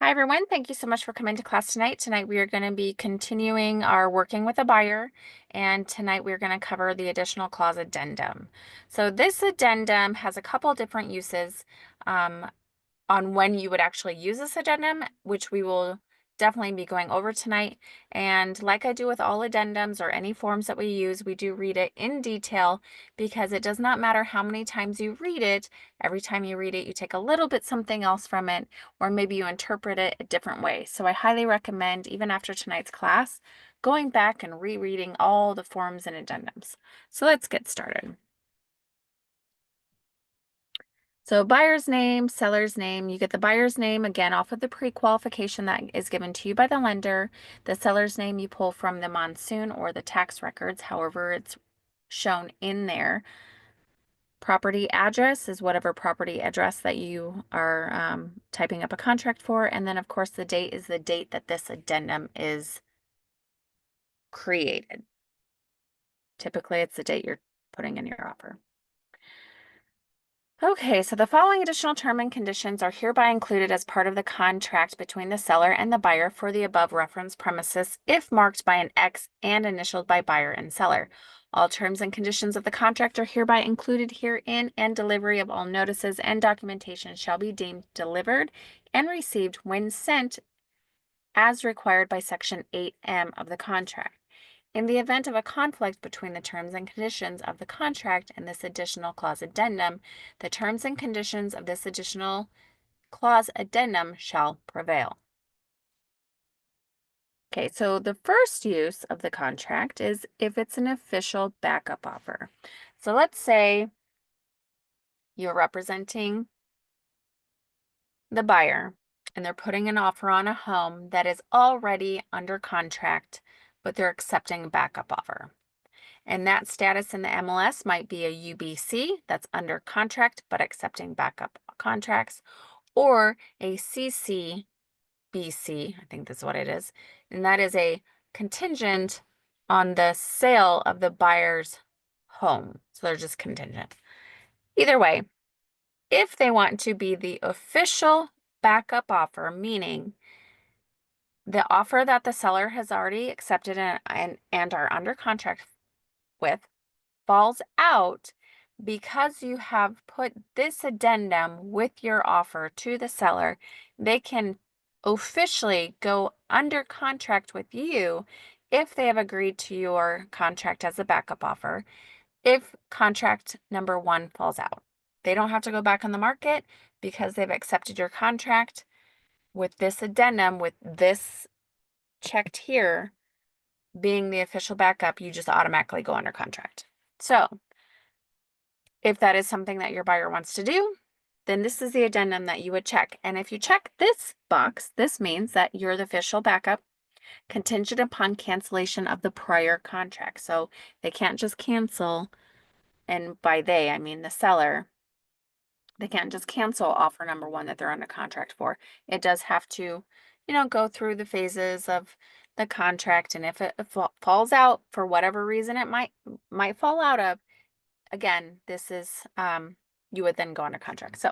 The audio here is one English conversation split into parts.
Hi, everyone. Thank you so much for coming to class tonight. Tonight, we are going to be continuing our working with a buyer, and tonight we're going to cover the additional clause addendum. So this addendum has a couple different uses on when you would actually use this addendum, which we will definitely be going over tonight. And like I do with all addendums or any forms that we use, we do read it in detail because it does not matter how many times you read it. Every time you read it, you take a little bit something else from it, or maybe you interpret it a different way. So I highly recommend, even after tonight's class, going back and rereading all the forms and addendums. So let's get started. So buyer's name, seller's name, you get the buyer's name again off of the pre-qualification that is given to you by the lender. The seller's name you pull from the monsoon or the tax records, however it's shown in there. Property address is whatever property address that you are typing up a contract for. And then of course the date is the date that this addendum is created. Typically it's the date you're putting in your offer. Okay, so the following additional term and conditions are hereby included as part of the contract between the seller and the buyer for the above referenced premises if marked by an X and initialed by buyer and seller. All terms and conditions of the contract are hereby included herein, and delivery of all notices and documentation shall be deemed delivered and received when sent as required by Section 8M of the contract. In the event of a conflict between the terms and conditions of the contract and this additional clause addendum, the terms and conditions of this additional clause addendum shall prevail. Okay, so the first use of the contract is if it's an official backup offer. So let's say you're representing the buyer and they're putting an offer on a home that is already under contract, but they're accepting a backup offer. And that status in the MLS might be a UBC, that's under contract but accepting backup contracts, or a CCBC, I think that's what it is, and that is a contingent on the sale of the buyer's home. So they're just contingent. Either way, if they want to be the official backup offer, meaning the offer that the seller has already accepted and are under contract with, falls out because you have put this addendum with your offer to the seller, they can officially go under contract with you if they have agreed to your contract as a backup offer if contract number 1 falls out. They don't have to go back on the market because they've accepted your contract with this addendum, with this checked here being the official backup. You just automatically go under contract. So if that is something that your buyer wants to do, then this is the addendum that you would check. And if you check this box, this means that you're the official backup contingent upon cancellation of the prior contract. So they can't just cancel, and by they, I mean the seller. They can't just cancel offer number 1 that they're under contract for. It does have to, go through the phases of the contract. And if it falls out for whatever reason it might fall out of, again, this is, you would then go under contract. So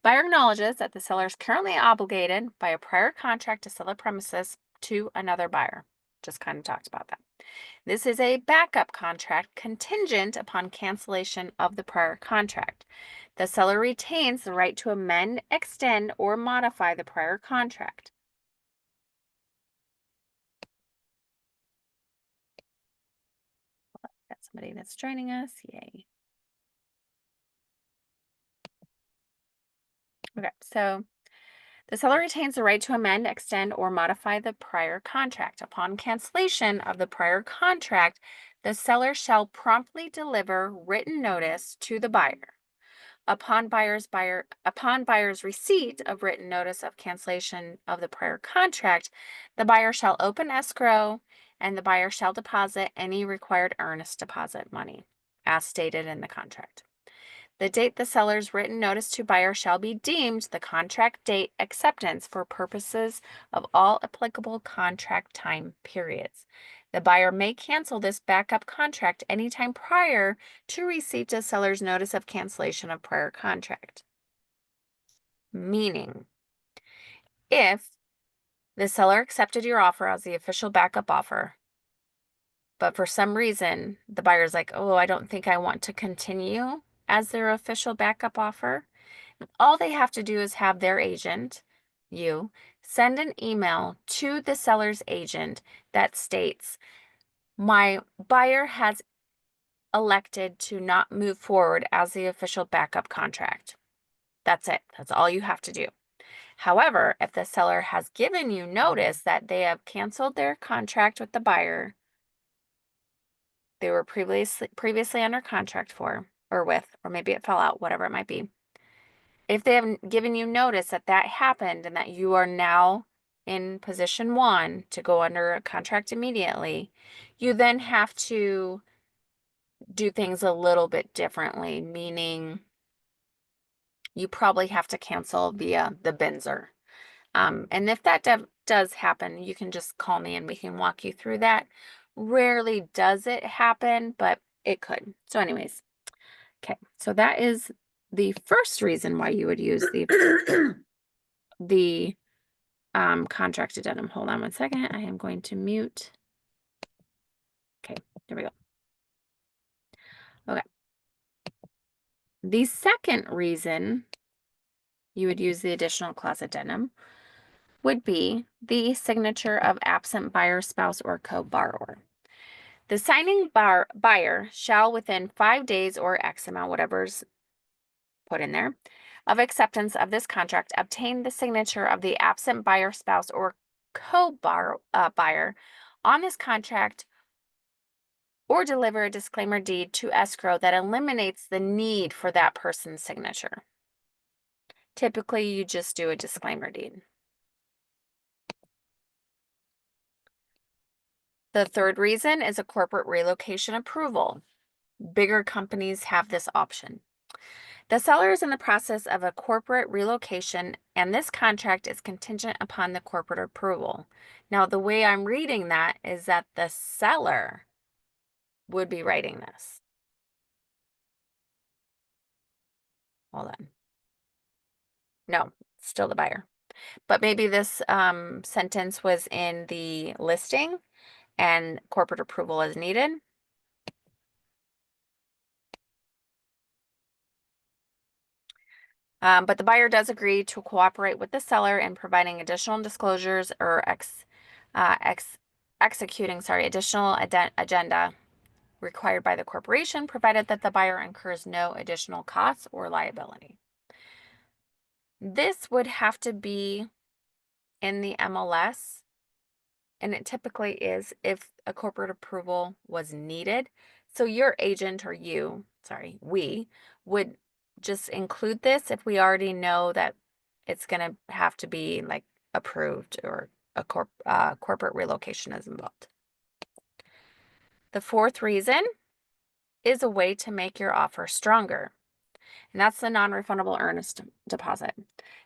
buyer acknowledges that the seller is currently obligated by a prior contract to sell the premises to another buyer. Just kind of talked about that. This is a backup contract contingent upon cancellation of the prior contract. The seller retains the right to amend, extend, or modify the prior contract. Got somebody that's joining us. Yay. Okay, so the seller retains the right to amend, extend, or modify the prior contract. Upon cancellation of the prior contract, the seller shall promptly deliver written notice to the buyer. Upon buyer's receipt of written notice of cancellation of the prior contract, the buyer shall open escrow and the buyer shall deposit any required earnest deposit money as stated in the contract. The date the seller's written notice to buyer shall be deemed the contract date acceptance for purposes of all applicable contract time periods. The buyer may cancel this backup contract anytime prior to receipt of seller's notice of cancellation of prior contract. Meaning, if The seller accepted your offer as the official backup offer, but for some reason, the buyer's like, oh, I don't think I want to continue as their official backup offer. All they have to do is have their agent, you, send an email to the seller's agent that states, my buyer has elected to not move forward as the official backup contract. That's it. That's all you have to do. However, if the seller has given you notice that they have canceled their contract with the buyer they were previously under contract for, or with, or maybe it fell out, whatever it might be. If they haven't given you notice that that happened and that you are now in position 1 to go under a contract immediately, you then have to do things a little bit differently, meaning you probably have to cancel via the Binzer. And if that does happen, you can just call me and we can walk you through that. Rarely does it happen, but it could. So anyways, okay. So that is the first reason why you would use the contract addendum. Hold on one second. I am going to mute. Okay, there we go. Okay. The second reason you would use the additional clause addendum would be the signature of absent buyer, spouse, or co-borrower. The signing buyer shall within 5 days or X amount, whatever's put in there, of acceptance of this contract, obtain the signature of the absent buyer, spouse, or co-buyer on this contract or deliver a disclaimer deed to escrow that eliminates the need for that person's signature. Typically, you just do a disclaimer deed. The third reason is a corporate relocation approval. Bigger companies have this option. The seller is in the process of a corporate relocation, and this contract is contingent upon the corporate approval. Now, the way I'm reading that is that the seller would be writing this. Hold on. No, still the buyer. But maybe this sentence was in the listing and corporate approval is needed. But the buyer does agree to cooperate with the seller in providing additional disclosures or executing additional agenda required by the corporation, provided that the buyer incurs no additional costs or liability. This would have to be in the MLS, and it typically is if a corporate approval was needed. So your agent or we would just include this if we already know that it's going to have to be like approved or a corporate relocation is involved. The fourth reason is a way to make your offer stronger, and that's the non-refundable earnest deposit.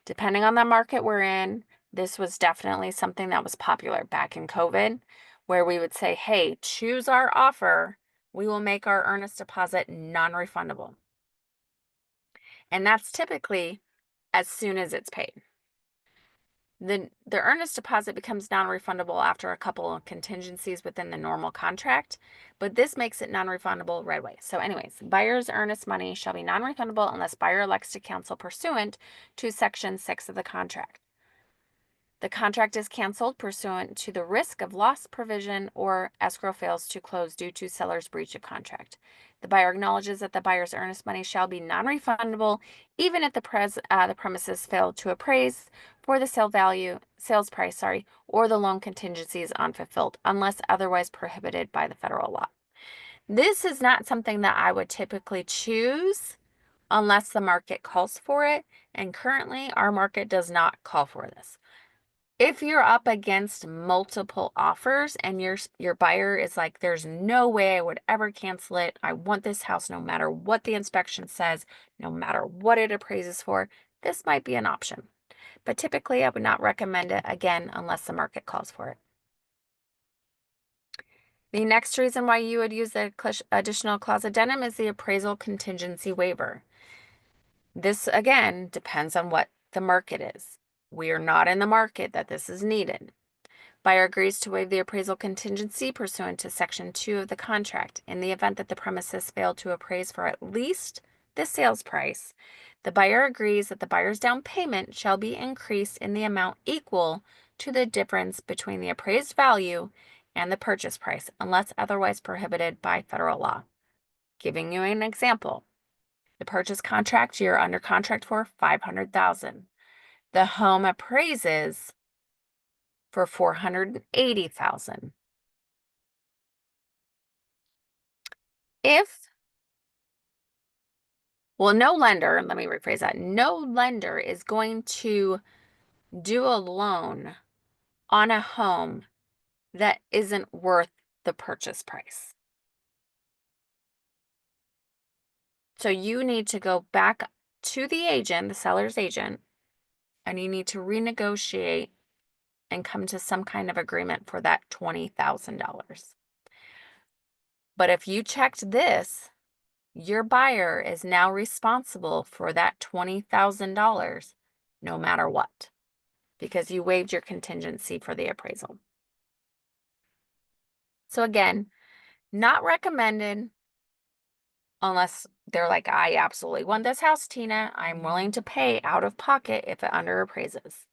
Depending on the market we're in, this was definitely something that was popular back in COVID, where we would say, hey, choose our offer. We will make our earnest deposit non-refundable. And that's typically as soon as it's paid. The earnest deposit becomes non-refundable after a couple of contingencies within the normal contract, but this makes it non-refundable right away. So anyways, buyer's earnest money shall be non-refundable unless buyer elects to cancel pursuant to Section 6 of the contract. The contract is canceled pursuant to the risk of loss provision or escrow fails to close due to seller's breach of contract. The buyer acknowledges that the buyer's earnest money shall be non-refundable even if the premises fail to appraise for the sales price, or the loan contingency is unfulfilled unless otherwise prohibited by the federal law. This is not something that I would typically choose unless the market calls for it, and currently our market does not call for this. If you're up against multiple offers and your buyer is like, there's no way I would ever cancel it. I want this house no matter what the inspection says, no matter what it appraises for, this might be an option. But typically I would not recommend it again unless the market calls for it. The next reason why you would use the additional clause addendum is the appraisal contingency waiver. This again depends on what the market is. We are not in the market that this is needed. Buyer agrees to waive the appraisal contingency pursuant to Section 2 of the contract. In the event that the premises fail to appraise for at least the sales price, the buyer agrees that the buyer's down payment shall be increased in the amount equal to the difference between the appraised value and the purchase price, unless otherwise prohibited by federal law. Giving you an example, the purchase contract you're under contract for $500,000. The home appraises for $480,000. No lender, let me rephrase that. No lender is going to do a loan on a home that isn't worth the purchase price. So you need to go back to the agent, the seller's agent, and you need to renegotiate and come to some kind of agreement for that $20,000. But if you checked this, your buyer is now responsible for that $20,000 no matter what, because you waived your contingency for the appraisal. So again, not recommended unless they're like, I absolutely want this house, Tina. I'm willing to pay out of pocket if it underappraises.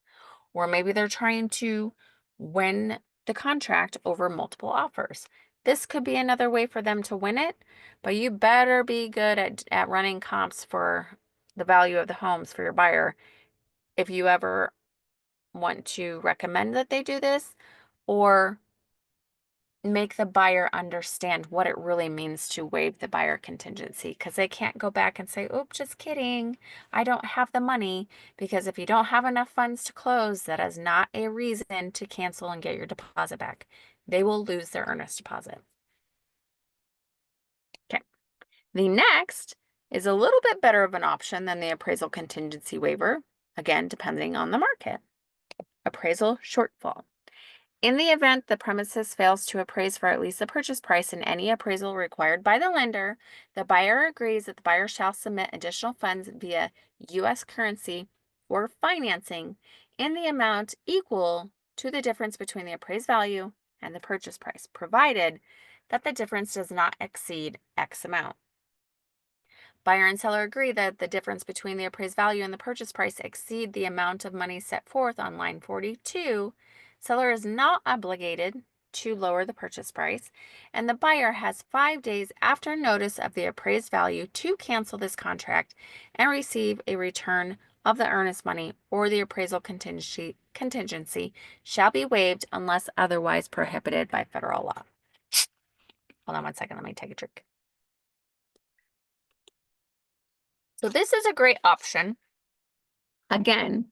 Or maybe they're trying to win the contract over multiple offers. This could be another way for them to win it, but you better be good at running comps for the value of the homes for your buyer if you ever want to recommend that they do this, or make the buyer understand what it really means to waive the buyer contingency, because they can't go back and say, "Oops, just kidding. I don't have the money," because if you don't have enough funds to close, that is not a reason to cancel and get your deposit back. They will lose their earnest deposit. Okay. The next is a little bit better of an option than the appraisal contingency waiver, again, depending on the market. Appraisal shortfall. In the event the premises fails to appraise for at least the purchase price in any appraisal required by the lender, the buyer agrees that the buyer shall submit additional funds via U.S. currency or financing in the amount equal to the difference between the appraised value and the purchase price, provided that the difference does not exceed X amount. Buyer and seller agree that the difference between the appraised value and the purchase price exceed the amount of money set forth on line 42. Seller is not obligated to lower the purchase price, and the buyer has 5 days after notice of the appraised value to cancel this contract and receive a return of the earnest money, or the appraisal contingency shall be waived unless otherwise prohibited by federal law. Hold on one second, let me take a drink. So this is a great option. Again,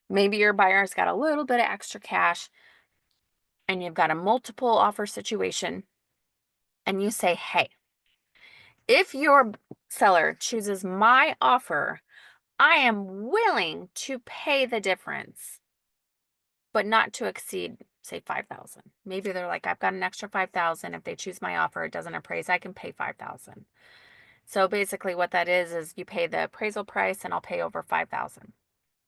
maybe your buyer's got a little bit of extra cash and you've got a multiple offer situation, and you say, hey, if your seller chooses my offer, I am willing to pay the difference, but not to exceed, say, $5,000. Maybe they're like, I've got an extra $5,000. If they choose my offer, it doesn't appraise, I can pay $5,000. So basically what that is you pay the appraisal price and I'll pay over $5,000.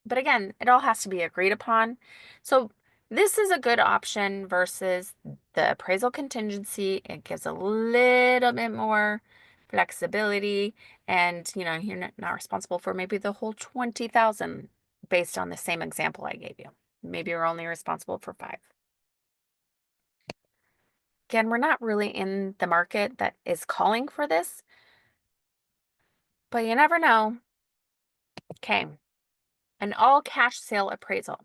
But again, it all has to be agreed upon. So this is a good option versus the appraisal contingency. It gives a little bit more flexibility, and you're not responsible for maybe the whole $20,000 based on the same example I gave you. Maybe you're only responsible for $5,000. Again, we're not really in the market that is calling for this, but you never know. Okay. An all cash sale appraisal.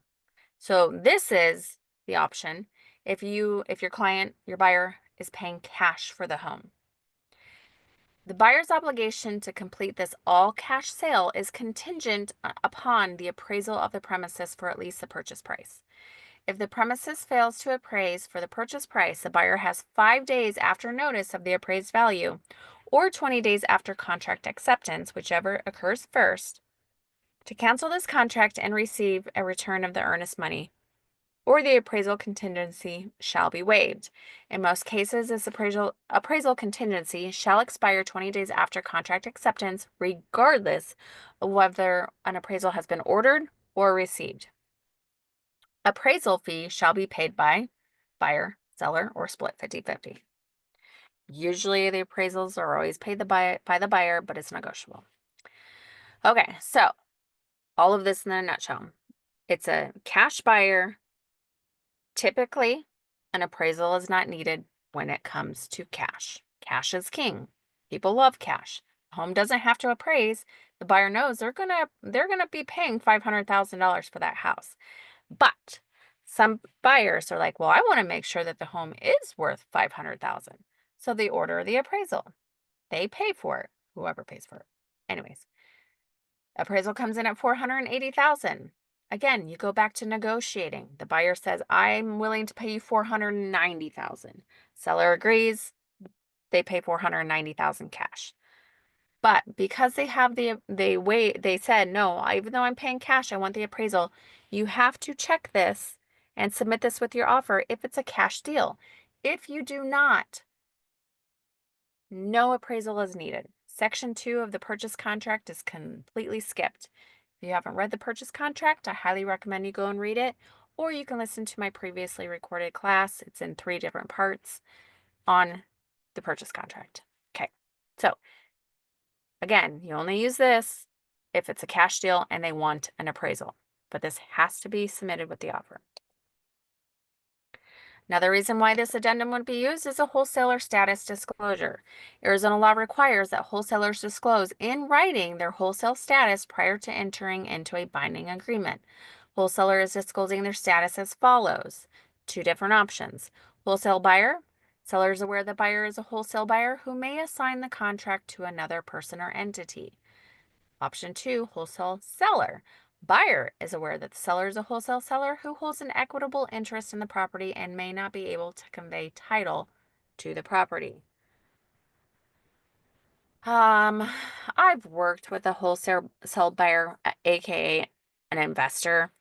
So this is the option if your client, your buyer, is paying cash for the home. The buyer's obligation to complete this all cash sale is contingent upon the appraisal of the premises for at least the purchase price. If the premises fails to appraise for the purchase price, the buyer has 5 days after notice of the appraised value, or 20 days after contract acceptance, whichever occurs first, to cancel this contract and receive a return of the earnest money, or the appraisal contingency shall be waived. In most cases, this appraisal contingency shall expire 20 days after contract acceptance, regardless of whether an appraisal has been ordered or received. Appraisal fee shall be paid by buyer, seller, or split 50-50. Usually the appraisals are always paid by the buyer, but it's negotiable. Okay, so all of this in a nutshell. It's a cash buyer. Typically, an appraisal is not needed when it comes to cash. Cash is king. People love cash. Home doesn't have to appraise. The buyer knows they're gonna be paying $500,000 for that house. But some buyers are like, well, I want to make sure that the home is worth $500,000. So they order the appraisal. They pay for it, whoever pays for it. Anyways, appraisal comes in at $480,000. Again, you go back to negotiating. The buyer says, I'm willing to pay you $490,000. Seller agrees, they pay $490,000 cash. But because they have they said, no, even though I'm paying cash, I want the appraisal, you have to check this and submit this with your offer if it's a cash deal. If you do not, no appraisal is needed. Section 2 of the purchase contract is completely skipped. If you haven't read the purchase contract, I highly recommend you go and read it, or you can listen to my previously recorded class. It's in 3 different parts on the purchase contract. Okay, so again, you only use this if it's a cash deal and they want an appraisal, but this has to be submitted with the offer. Another reason why this addendum would be used is a wholesaler status disclosure. Arizona law requires that wholesalers disclose in writing their wholesale status prior to entering into a binding agreement. Wholesaler is disclosing their status as follows. 2 different options. Wholesale buyer. Seller is aware the buyer is a wholesale buyer who may assign the contract to another person or entity. Option 2, wholesale seller. Buyer is aware that the seller is a wholesale seller who holds an equitable interest in the property and may not be able to convey title to the property. I've worked with a wholesale buyer, aka an investor.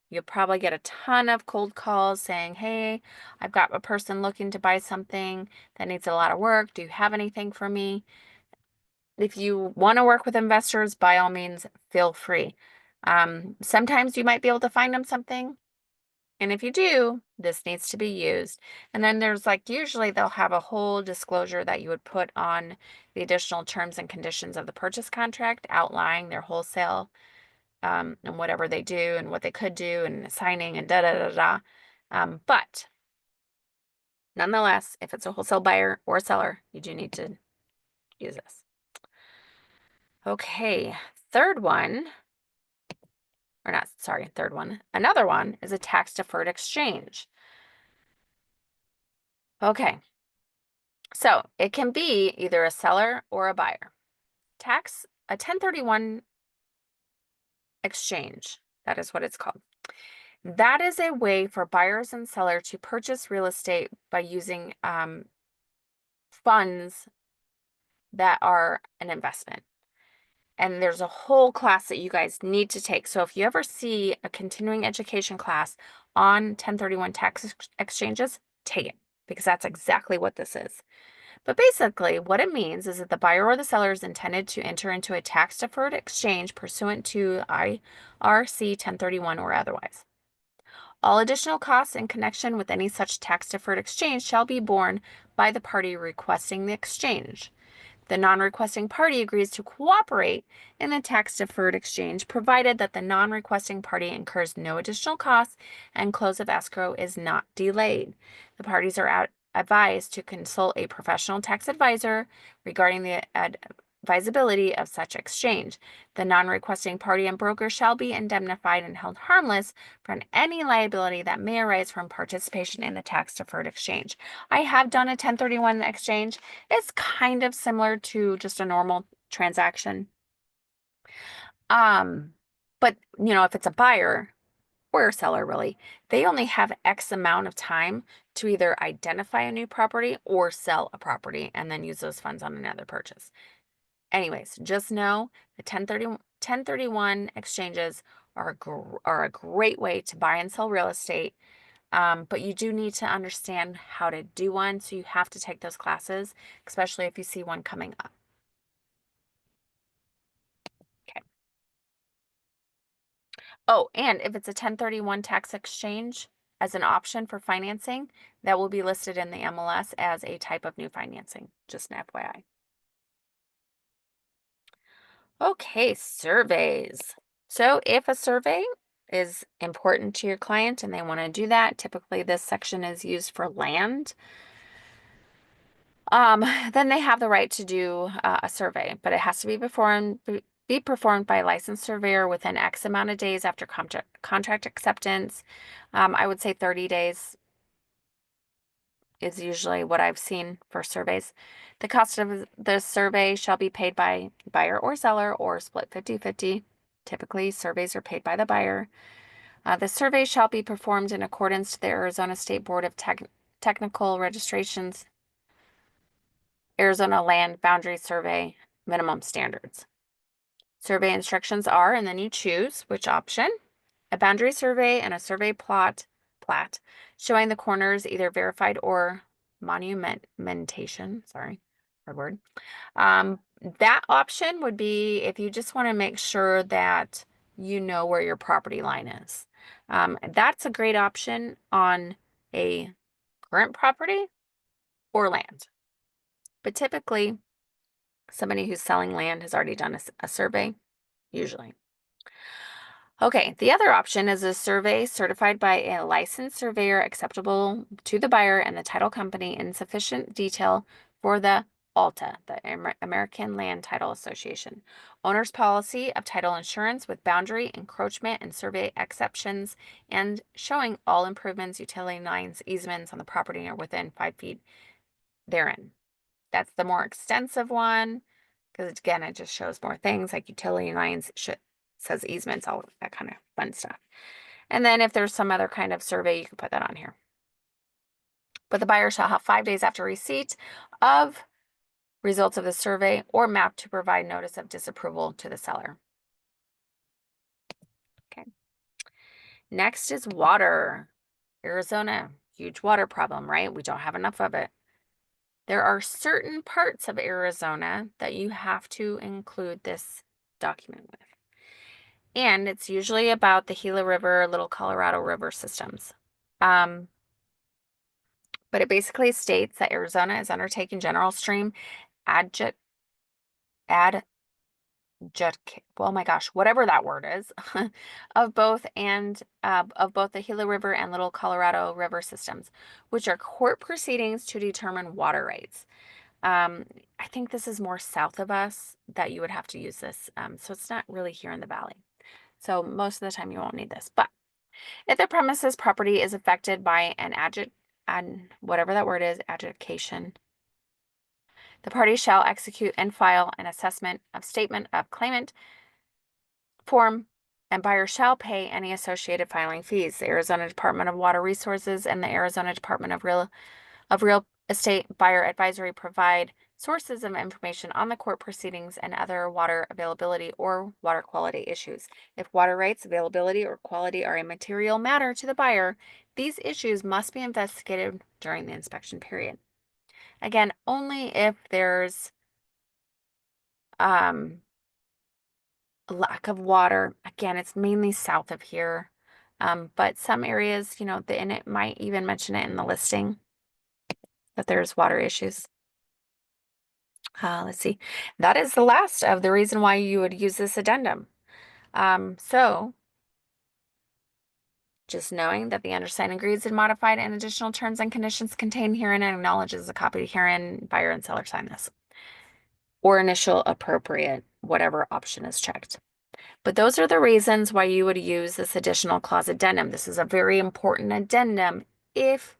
You'll probably get a ton of cold calls saying, hey, I've got a person looking to buy something that needs a lot of work. Do you have anything for me? If you want to work with investors, by all means, feel free. Sometimes you might be able to find them something. And if you do, this needs to be used. And then there's usually they'll have a whole disclosure that you would put on the additional terms and conditions of the purchase contract, outlining their wholesale and whatever they do and what they could do and signing and da-da-da-da. But nonetheless, if it's a wholesale buyer or seller, you do need to use this. Okay, third one, or not, sorry, third one. Another one is a tax-deferred exchange. Okay, so it can be either a seller or a buyer. A 1031 exchange, that is what it's called. That is a way for buyers and sellers to purchase real estate by using funds that are an investment. And there's a whole class that you guys need to take. So if you ever see a continuing education class on 1031 tax exchanges, take it, because that's exactly what this is. But basically, what it means is that the buyer or the seller is intended to enter into a tax-deferred exchange pursuant to IRC 1031 or otherwise. All additional costs in connection with any such tax-deferred exchange shall be borne by the party requesting the exchange. The non-requesting party agrees to cooperate in the tax-deferred exchange, provided that the non-requesting party incurs no additional costs and close of escrow is not delayed. The parties are advised to consult a professional tax advisor regarding the advisability of such exchange. The non-requesting party and broker shall be indemnified and held harmless for any liability that may arise from participation in the tax-deferred exchange. I have done a 1031 exchange. It's kind of similar to just a normal transaction. But if it's a buyer or a seller, really, they only have X amount of time to either identify a new property or sell a property and then use those funds on another purchase. Anyways, just know the 1031 exchanges are a great way to buy and sell real estate. But you do need to understand how to do one, so you have to take those classes, especially if you see one coming up. Okay. Oh, and if it's a 1031 tax exchange as an option for financing, that will be listed in the MLS as a type of new financing, just an FYI. Okay, surveys. So if a survey is important to your client and they want to do that, typically this section is used for land. Then they have the right to do a survey, but it has to be performed by a licensed surveyor within X amount of days after contract acceptance. I would say 30 days is usually what I've seen for surveys. The cost of the survey shall be paid by buyer or seller or split 50-50. Typically, surveys are paid by the buyer. The survey shall be performed in accordance to the Arizona State Board of Technical Registration's Arizona Land Boundary Survey minimum standards. Survey instructions are, and then you choose which option. A boundary survey and a survey plat showing the corners either verified or monumentation. Sorry, hard word. That option would be if you just want to make sure that you know where your property line is. That's a great option on a current property or land. But typically, somebody who's selling land has already done a survey, usually. Okay, the other option is a survey certified by a licensed surveyor acceptable to the buyer and the title company in sufficient detail for the ALTA, the American Land Title Association, owner's policy of title insurance with boundary, encroachment, and survey exceptions, and showing all improvements, utility lines, easements on the property are within 5 feet therein. That's the more extensive one because, again, it just shows more things like utility lines, says easements, all that kind of fun stuff. And then if there's some other kind of survey, you can put that on here. But the buyer shall have 5 days after receipt of results of the survey or map to provide notice of disapproval to the seller. Okay. Next is water. Arizona, huge water problem, right? We don't have enough of it. There are certain parts of Arizona that you have to include this document with. And it's usually about the Gila River, Little Colorado River systems. But it basically states that Arizona is undertaking general stream oh my gosh, whatever that word is, of both the Gila River and Little Colorado River systems, which are court proceedings to determine water rights. I think this is more south of us that you would have to use this. So it's not really here in the valley. So most of the time you won't need this. But if the premises property is affected by whatever that word is, adjudication, the party shall execute and file an assessment of statement of claimant form, and buyer shall pay any associated filing fees. The Arizona Department of Water Resources and the Arizona Department of Real Estate Buyer Advisory provide sources of information on the court proceedings and other water availability or water quality issues. If water rights, availability, or quality are a material matter to the buyer, these issues must be investigated during the inspection period. Again, only if there's a lack of water. Again, it's mainly south of here. But some areas, and it might even mention it in the listing that there's water issues. Let's see. That is the last of the reason why you would use this addendum. So just knowing that the undersigned agrees and modified and additional terms and conditions contained herein and acknowledges a copy herein, buyer and seller sign this. Or initial appropriate, whatever option is checked. But those are the reasons why you would use this additional clause addendum. This is a very important addendum if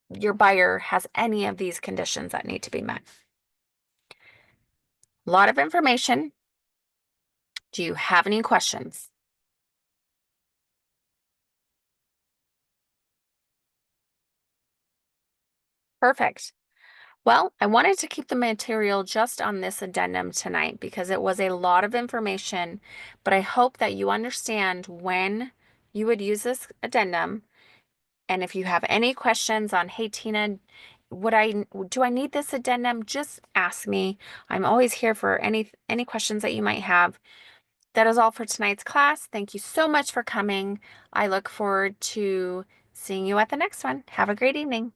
your buyer has any of these conditions that need to be met. A lot of information. Do you have any questions? Perfect. Well, I wanted to keep the material just on this addendum tonight because it was a lot of information, but I hope that you understand when you would use this addendum. And if you have any questions on, hey, Tina, do I need this addendum? Just ask me. I'm always here for any questions that you might have. That is all for tonight's class. Thank you so much for coming. I look forward to seeing you at the next one. Have a great evening.